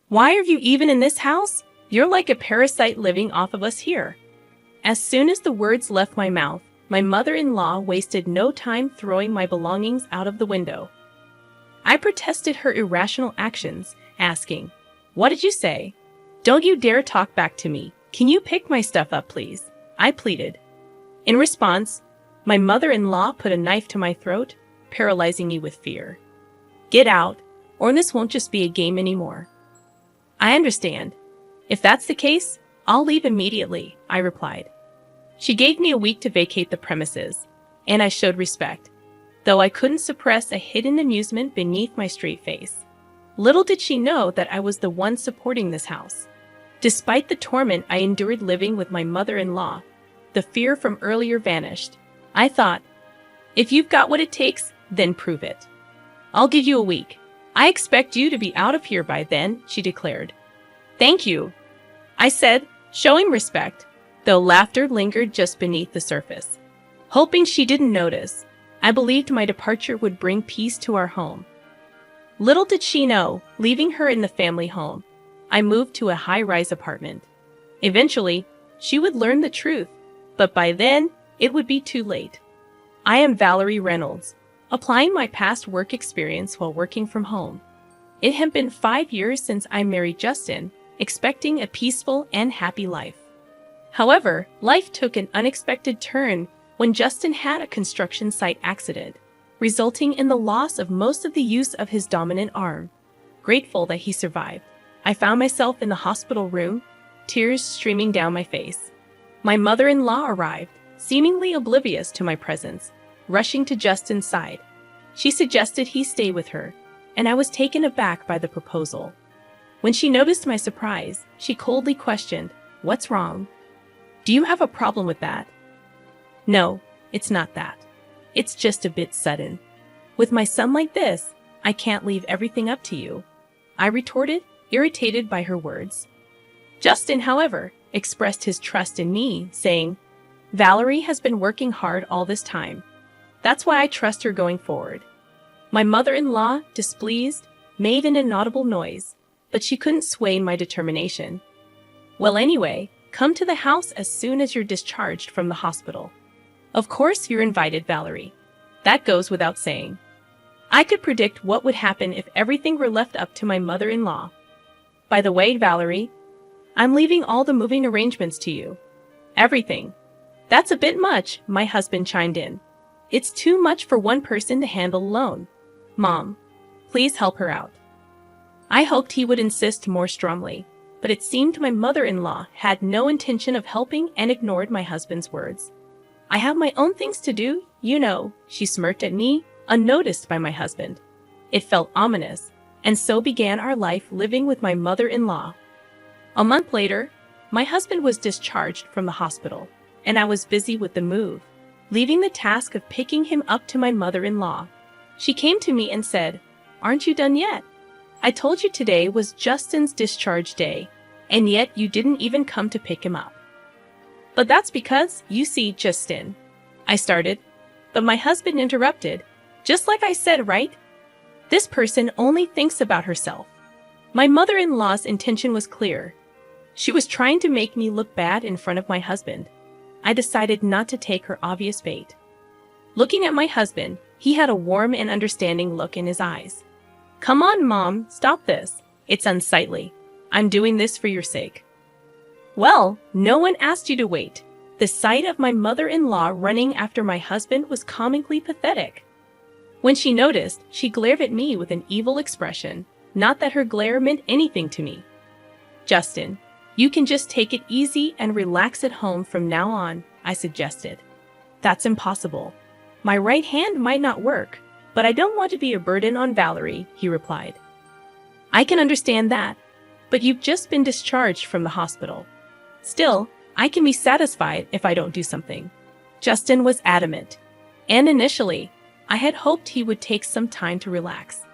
Why are you even in this house? You're like a parasite living off of us here. As soon as the words left my mouth, my mother-in-law wasted no time throwing my belongings out of the window. I protested her irrational actions, asking, "What did you say? Don't you dare talk back to me. Can you pick my stuff up, please?" I pleaded. In response, my mother-in-law put a knife to my throat, paralyzing me with fear. "Get out, or this won't just be a game anymore." "I understand. If that's the case, I'll leave immediately," I replied. She gave me a week to vacate the premises, and I showed respect, though I couldn't suppress a hidden amusement beneath my straight face. Little did she know that I was the one supporting this house. Despite the torment I endured living with my mother-in-law, the fear from earlier vanished. I thought, if you've got what it takes, then prove it. "I'll give you a week. I expect you to be out of here by then," she declared. "Thank you," I said, showing respect, though laughter lingered just beneath the surface. Hoping she didn't notice, I believed my departure would bring peace to our home. Little did she know, leaving her in the family home, I moved to a high-rise apartment. Eventually, she would learn the truth, but by then, it would be too late. I am Valerie Reynolds, applying my past work experience while working from home. It had been 5 years since I married Justin, expecting a peaceful and happy life. However, life took an unexpected turn when Justin had a construction site accident, resulting in the loss of most of the use of his dominant arm. Grateful that he survived, I found myself in the hospital room, tears streaming down my face. My mother-in-law arrived, seemingly oblivious to my presence, rushing to Justin's side. She suggested he stay with her, and I was taken aback by the proposal. When she noticed my surprise, she coldly questioned, "What's wrong? Do you have a problem with that?" "No, it's not that. It's just a bit sudden. With my son like this, I can't leave everything up to you," I retorted, irritated by her words. Justin, however, expressed his trust in me, saying, "Valerie has been working hard all this time. That's why I trust her going forward." My mother-in-law, displeased, made an inaudible noise, but she couldn't sway my determination. "Well, anyway, come to the house as soon as you're discharged from the hospital. Of course you're invited, Valerie. That goes without saying." I could predict what would happen if everything were left up to my mother-in-law. "By the way, Valerie, I'm leaving all the moving arrangements to you." "Everything? That's a bit much," my husband chimed in. "It's too much for one person to handle alone. Mom, please help her out." I hoped he would insist more strongly, but it seemed my mother-in-law had no intention of helping and ignored my husband's words. "I have my own things to do, you know," she smirked at me, unnoticed by my husband. It felt ominous, and so began our life living with my mother-in-law. A month later, my husband was discharged from the hospital, and I was busy with the move, leaving the task of picking him up to my mother-in-law. She came to me and said, "Aren't you done yet? I told you today was Justin's discharge day, and yet you didn't even come to pick him up." "But that's because, you see, Justin," I started, but my husband interrupted. "Just like I said, right? This person only thinks about herself." My mother-in-law's intention was clear. She was trying to make me look bad in front of my husband. I decided not to take her obvious bait. Looking at my husband, he had a warm and understanding look in his eyes. "Come on, Mom, stop this. It's unsightly. I'm doing this for your sake." Well, no one asked you to wait. The sight of my mother-in-law running after my husband was comically pathetic. When she noticed, she glared at me with an evil expression, not that her glare meant anything to me. "Justin, you can just take it easy and relax at home from now on," I suggested. "That's impossible. My right hand might not work, but I don't want to be a burden on Valerie," he replied. "I can understand that, but you've just been discharged from the hospital. Still, I can be satisfied if I don't do something." Justin was adamant, and initially, I had hoped he would take some time to relax.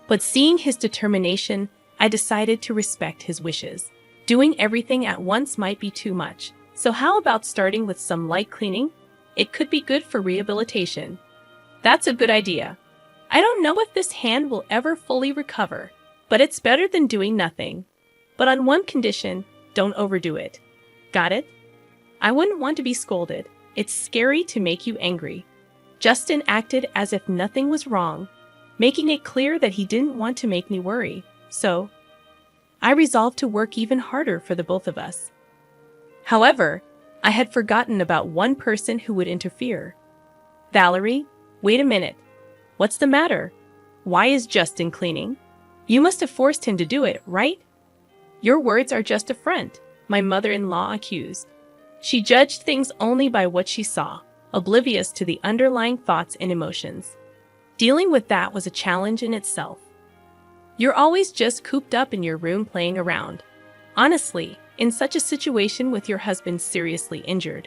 But seeing his determination, I decided to respect his wishes. Doing everything at once might be too much, so how about starting with some light cleaning? It could be good for rehabilitation. "That's a good idea. I don't know if this hand will ever fully recover," But it's better than doing nothing. But on one condition, don't overdo it. Got it? I wouldn't want to be scolded. It's scary to make you angry. Justin acted as if nothing was wrong, making it clear that he didn't want to make me worry. So, I resolved to work even harder for the both of us. However, I had forgotten about one person who would interfere. Valerie, wait a minute. What's the matter? Why is Justin cleaning? You must have forced him to do it, right? Your words are just a front, my mother-in-law accused. She judged things only by what she saw, oblivious to the underlying thoughts and emotions. Dealing with that was a challenge in itself. You're always just cooped up in your room playing around. Honestly, in such a situation with your husband seriously injured.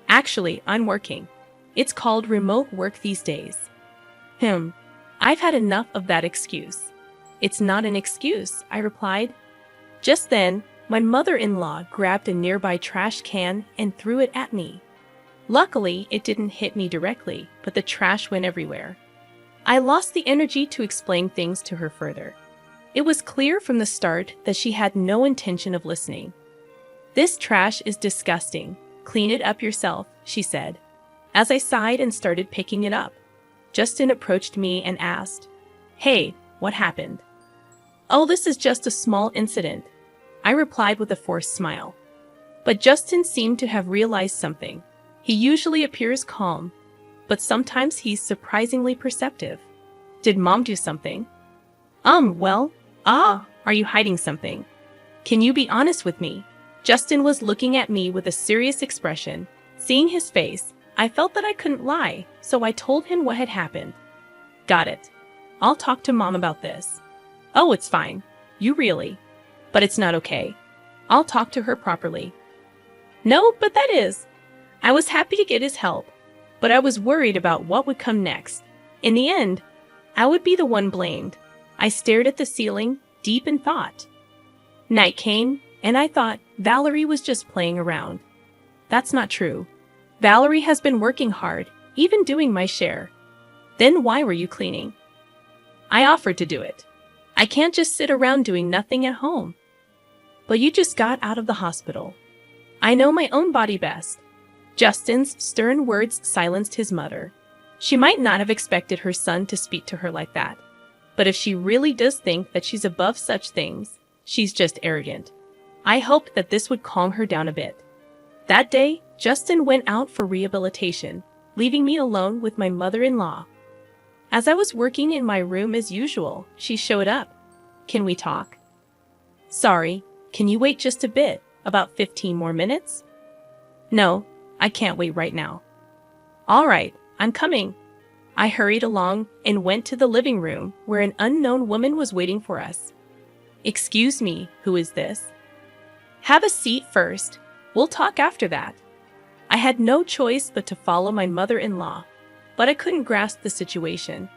Actually, I'm working. It's called remote work these days. I've had enough of that excuse. It's not an excuse, I replied. Just then, my mother-in-law grabbed a nearby trash can and threw it at me. Luckily, it didn't hit me directly, but the trash went everywhere. I lost the energy to explain things to her further. It was clear from the start that she had no intention of listening. This trash is disgusting. Clean it up yourself, she said. As I sighed and started picking it up, Justin approached me and asked, "Hey, what happened?" "Oh, this is just a small incident," I replied with a forced smile. But Justin seemed to have realized something. He usually appears calm, but sometimes he's surprisingly perceptive. "Did Mom do something?" Are you hiding something? Can you be honest with me?" Justin was looking at me with a serious expression. Seeing his face, I felt that I couldn't lie, so I told him what had happened. "Got it. I'll talk to Mom about this." "Oh, it's fine. You really? But it's not okay. I'll talk to her properly." "No, but that is." I was happy to get his help, but I was worried about what would come next. In the end, I would be the one blamed. I stared at the ceiling, deep in thought. Night came, and I thought Valerie was just playing around. That's not true. Valerie has been working hard, even doing my share. Then why were you cleaning? I offered to do it. I can't just sit around doing nothing at home. But you just got out of the hospital. I know my own body best. Justin's stern words silenced his mother. She might not have expected her son to speak to her like that. But if she really does think that she's above such things, she's just arrogant. I hoped that this would calm her down a bit. That day, Justin went out for rehabilitation, leaving me alone with my mother-in-law. As I was working in my room as usual, she showed up. "Can we talk?" "Sorry, can you wait just a bit, about 15 more minutes?" "No, I can't wait right now." "All right, I'm coming." I hurried along and went to the living room where an unknown woman was waiting for us. "Excuse me, who is this?" "Have a seat first. We'll talk after that." I had no choice but to follow my mother-in-law, but I couldn't grasp the situation.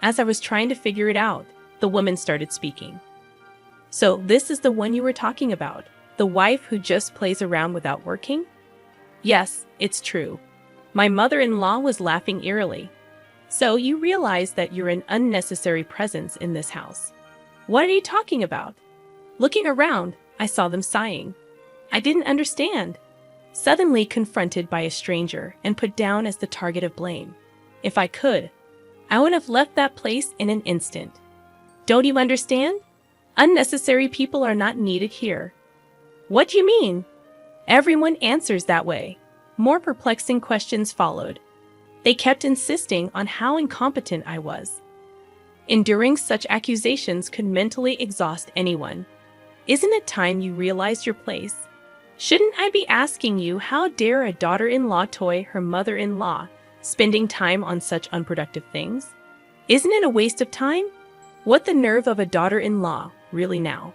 As I was trying to figure it out, the woman started speaking. "So this is the one you were talking about, the wife who just plays around without working?" "Yes, it's true." My mother-in-law was laughing eerily. "So you realize that you're an unnecessary presence in this house." "What are you talking about?" Looking around, I saw them sighing. I didn't understand. Suddenly confronted by a stranger and put down as the target of blame. If I could, I would have left that place in an instant. "Don't you understand? Unnecessary people are not needed here." "What do you mean?" Everyone answers that way. More perplexing questions followed. They kept insisting on how incompetent I was. Enduring such accusations could mentally exhaust anyone. Isn't it time you realized your place? Shouldn't I be asking you how dare a daughter-in-law toy her mother-in-law, spending time on such unproductive things? Isn't it a waste of time? What the nerve of a daughter-in-law, really now?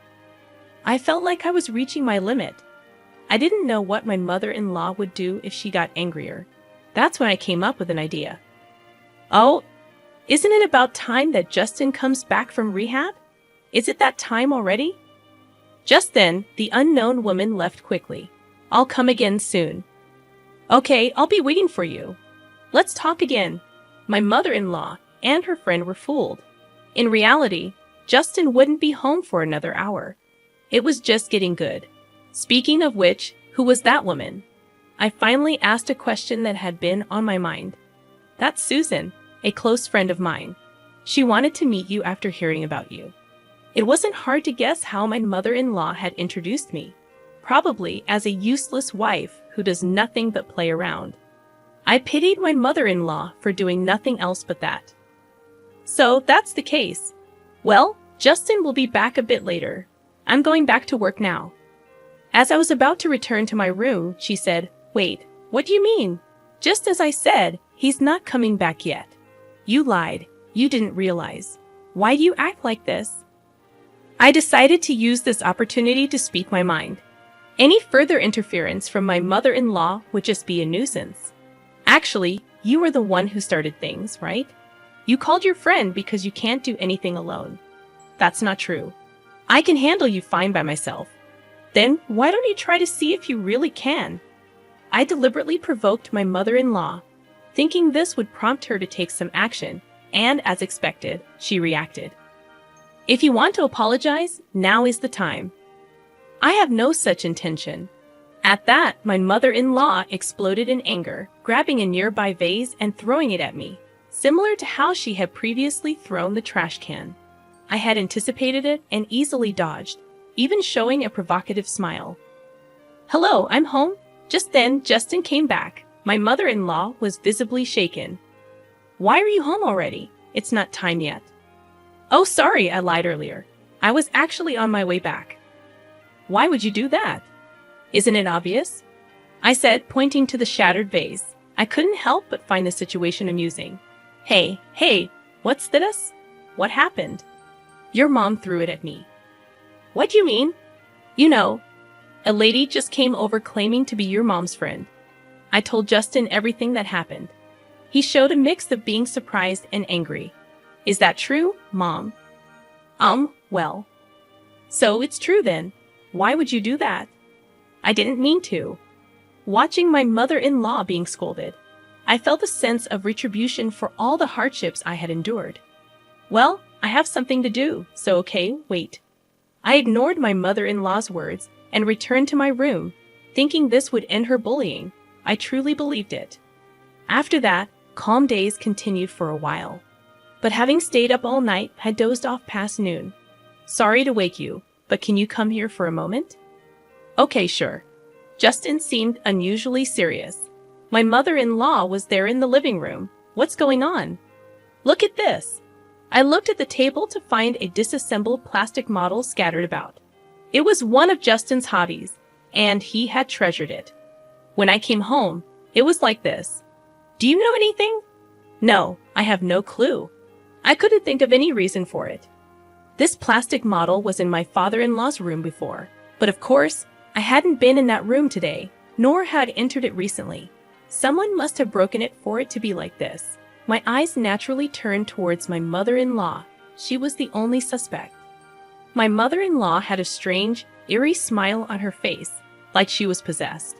I felt like I was reaching my limit. I didn't know what my mother-in-law would do if she got angrier. That's when I came up with an idea. "Oh, isn't it about time that Justin comes back from rehab? Is it that time already?" Just then, the unknown woman left quickly. "I'll come again soon." "Okay, I'll be waiting for you. Let's talk again." My mother-in-law and her friend were fooled. In reality, Justin wouldn't be home for another hour. It was just getting good. Speaking of which, who was that woman? I finally asked a question that had been on my mind. That's Susan, a close friend of mine. She wanted to meet you after hearing about you. It wasn't hard to guess how my mother-in-law had introduced me. Probably as a useless wife who does nothing but play around. I pitied my mother-in-law for doing nothing else but that. So that's the case. Well, Justin will be back a bit later. I'm going back to work now. As I was about to return to my room, she said, "Wait, what do you mean?" Just as I said, "He's not coming back yet." You lied. You didn't realize. Why do you act like this? I decided to use this opportunity to speak my mind. Any further interference from my mother-in-law would just be a nuisance. Actually, you were the one who started things, right? You called your friend because you can't do anything alone. That's not true. I can handle you fine by myself. Then why don't you try to see if you really can? I deliberately provoked my mother-in-law, thinking this would prompt her to take some action, and as expected, she reacted. If you want to apologize, now is the time. I have no such intention. At that, my mother-in-law exploded in anger, grabbing a nearby vase and throwing it at me, similar to how she had previously thrown the trash can. I had anticipated it and easily dodged, even showing a provocative smile. "Hello, I'm home." Just then, Justin came back. My mother-in-law was visibly shaken. "Why are you home already? It's not time yet." "Oh, sorry, I lied earlier. I was actually on my way back." "Why would you do that?" "Isn't it obvious?" I said, pointing to the shattered vase. I couldn't help but find the situation amusing. Hey, what's this? What happened?" "Your mom threw it at me." "What do you mean?" "You know, a lady just came over claiming to be your mom's friend." I told Justin everything that happened. He showed a mix of being surprised and angry. "Is that true, Mom?" Well. So it's true then. Why would you do that?" "I didn't mean to." Watching my mother-in-law being scolded, I felt a sense of retribution for all the hardships I had endured. "Well, I have something to do, so okay, wait." I ignored my mother-in-law's words and returned to my room, thinking this would end her bullying. I truly believed it. After that, calm days continued for a while. But having stayed up all night, I dozed off past noon. "Sorry to wake you, but can you come here for a moment?" "Okay, sure." Justin seemed unusually serious. My mother-in-law was there in the living room. "What's going on?" "Look at this." I looked at the table to find a disassembled plastic model scattered about. It was one of Justin's hobbies, and he had treasured it. When I came home, it was like this. "Do you know anything?" "No, I have no clue." I couldn't think of any reason for it. This plastic model was in my father-in-law's room before, but of course, I hadn't been in that room today, nor had entered it recently. Someone must have broken it for it to be like this. My eyes naturally turned towards my mother-in-law. She was the only suspect. My mother-in-law had a strange, eerie smile on her face, like she was possessed.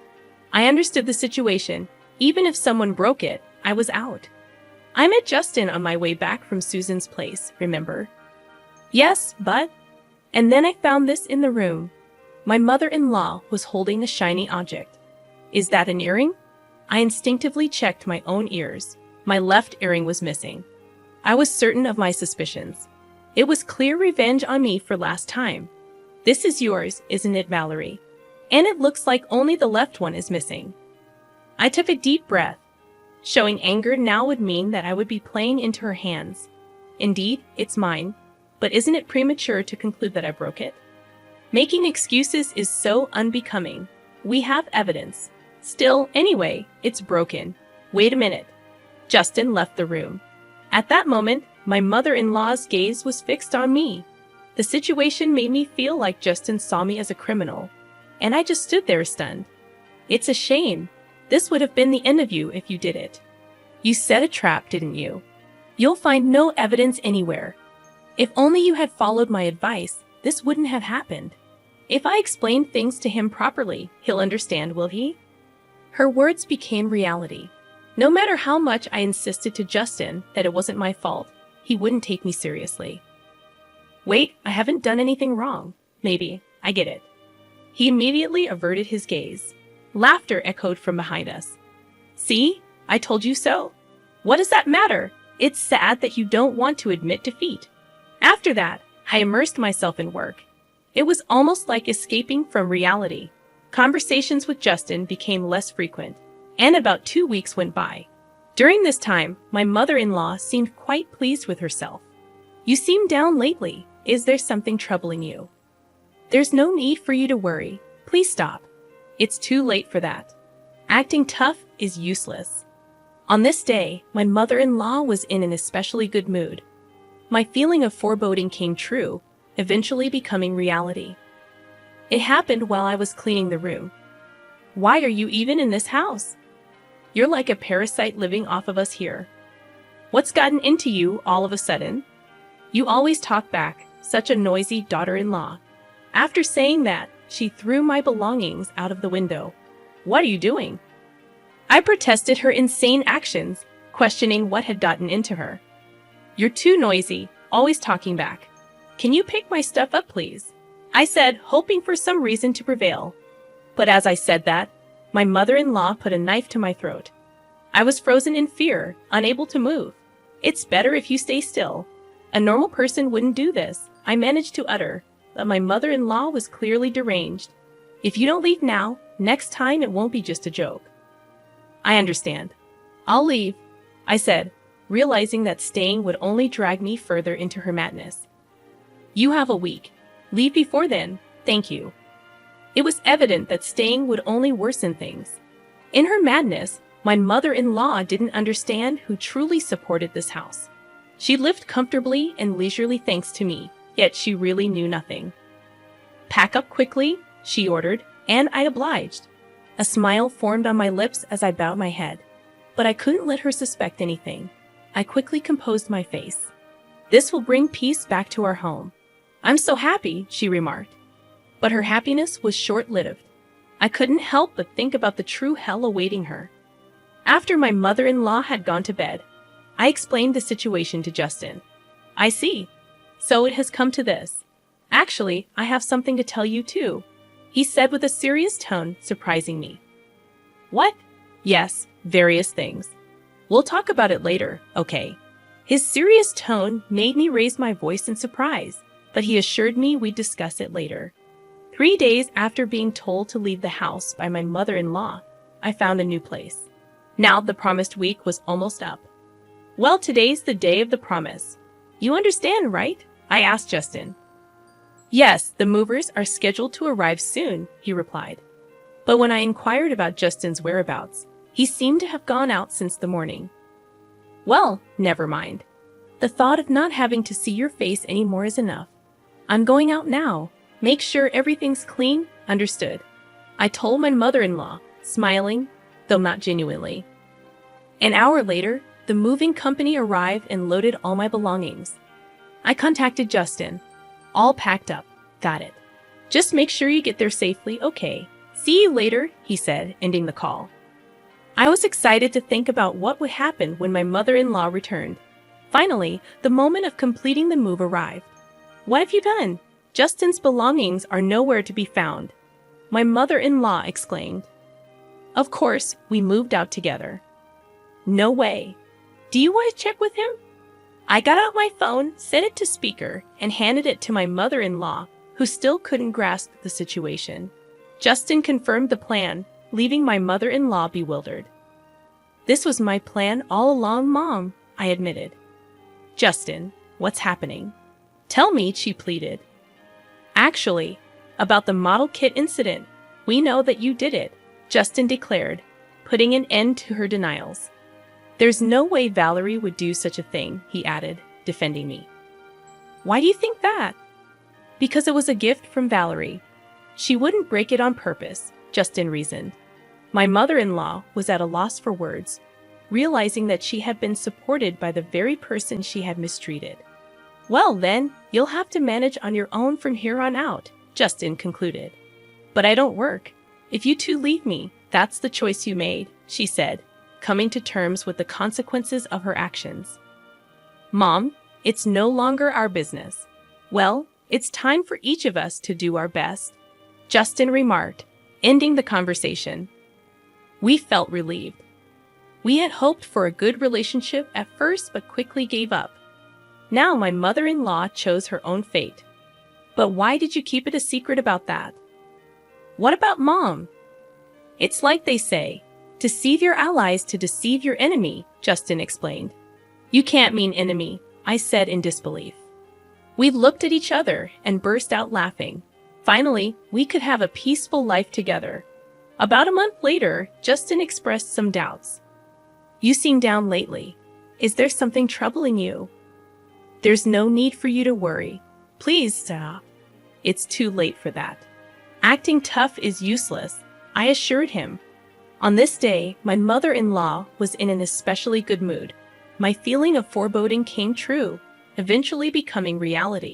I understood the situation. Even if someone broke it, I was out. I met Justin on my way back from Susan's place, remember? "Yes, but..." And then I found this in the room. My mother-in-law was holding a shiny object. "Is that an earring?" I instinctively checked my own ears. My left earring was missing. I was certain of my suspicions. It was clear revenge on me for last time. "This is yours, isn't it, Valerie? And it looks like only the left one is missing." I took a deep breath. Showing anger now would mean that I would be playing into her hands. Indeed, it's mine. But isn't it premature to conclude that I broke it? Making excuses is so unbecoming. We have evidence. Still, anyway, it's broken. Wait a minute. Justin left the room. At that moment, my mother-in-law's gaze was fixed on me. The situation made me feel like Justin saw me as a criminal, and I just stood there stunned. "It's a shame. This would have been the end of you if you did it. You set a trap, didn't you? You'll find no evidence anywhere. If only you had followed my advice, this wouldn't have happened. If I explain things to him properly, he'll understand, will he?" Her words became reality. No matter how much I insisted to Justin that it wasn't my fault, he wouldn't take me seriously. Wait, I haven't done anything wrong. Maybe. I get it. He immediately averted his gaze. Laughter echoed from behind us. See? I told you so. What does that matter? It's sad that you don't want to admit defeat. After that, I immersed myself in work. It was almost like escaping from reality. Conversations with Justin became less frequent, and about 2 weeks went by. During this time, my mother-in-law seemed quite pleased with herself. You seem down lately. Is there something troubling you? There's no need for you to worry. Please stop. It's too late for that. Acting tough is useless. On this day, my mother-in-law was in an especially good mood. My feeling of foreboding came true, eventually becoming reality. It happened while I was cleaning the room. Why are you even in this house? You're like a parasite living off of us here. What's gotten into you all of a sudden? You always talk back, such a noisy daughter-in-law. After saying that, she threw my belongings out of the window. What are you doing? I protested her insane actions, questioning what had gotten into her. You're too noisy, always talking back. Can you pick my stuff up, please? I said, hoping for some reason to prevail. But as I said that, my mother-in-law put a knife to my throat. I was frozen in fear, unable to move. It's better if you stay still. A normal person wouldn't do this, I managed to utter, but my mother-in-law was clearly deranged. If you don't leave now, next time it won't be just a joke. I understand. I'll leave, I said, realizing that staying would only drag me further into her madness. You have a week. Leave before then, thank you. It was evident that staying would only worsen things. In her madness, my mother-in-law didn't understand who truly supported this house. She lived comfortably and leisurely thanks to me, yet she really knew nothing. Pack up quickly, she ordered, and I obliged. A smile formed on my lips as I bowed my head. But I couldn't let her suspect anything. I quickly composed my face. This will bring peace back to our home. I'm so happy, she remarked. But her happiness was short-lived. I couldn't help but think about the true hell awaiting her. After my mother-in-law had gone to bed, I explained the situation to Justin. I see. So it has come to this. Actually, I have something to tell you too, he said with a serious tone, surprising me. What? Yes, various things. We'll talk about it later, okay? His serious tone made me raise my voice in surprise, but he assured me we'd discuss it later. 3 days after being told to leave the house by my mother-in-law, I found a new place. Now the promised week was almost up. Well, today's the day of the promise. You understand, right? I asked Justin. Yes, the movers are scheduled to arrive soon, he replied. But when I inquired about Justin's whereabouts, he seemed to have gone out since the morning. Well, never mind. The thought of not having to see your face anymore is enough. I'm going out now. Make sure everything's clean, understood? I told my mother-in-law, smiling, though not genuinely. An hour later, the moving company arrived and loaded all my belongings. I contacted Justin. All packed up. Got it. Just make sure you get there safely, okay? See you later, he said, ending the call. I was excited to think about what would happen when my mother-in-law returned. Finally, the moment of completing the move arrived. What have you done? Justin's belongings are nowhere to be found. My mother-in-law exclaimed. Of course, we moved out together. No way. Do you want to check with him? I got out my phone, set it to speaker, and handed it to my mother-in-law, who still couldn't grasp the situation. Justin confirmed the plan, leaving my mother-in-law bewildered. This was my plan all along, Mom, I admitted. Justin, what's happening? Tell me, she pleaded. Actually, about the model kit incident, we know that you did it, Justin declared, putting an end to her denials. There's no way Valerie would do such a thing, he added, defending me. Why do you think that? Because it was a gift from Valerie. She wouldn't break it on purpose, Justin reasoned. My mother-in-law was at a loss for words, realizing that she had been supported by the very person she had mistreated. Well then, you'll have to manage on your own from here on out, Justin concluded. But I don't work. If you two leave me, that's the choice you made, she said, coming to terms with the consequences of her actions. Mom, it's no longer our business. Well, it's time for each of us to do our best, Justin remarked, ending the conversation. We felt relieved. We had hoped for a good relationship at first but quickly gave up. Now my mother-in-law chose her own fate. But why did you keep it a secret about that? What about Mom? It's like they say, deceive your allies to deceive your enemy, Justin explained. You can't mean enemy, I said in disbelief. We looked at each other and burst out laughing. Finally, we could have a peaceful life together. About a month later, Justin expressed some doubts. You seem down lately. Is there something troubling you? There's no need for you to worry. Please stop. It's too late for that. Acting tough is useless, I assured him. On this day, my mother-in-law was in an especially good mood. My feeling of foreboding came true, eventually becoming reality.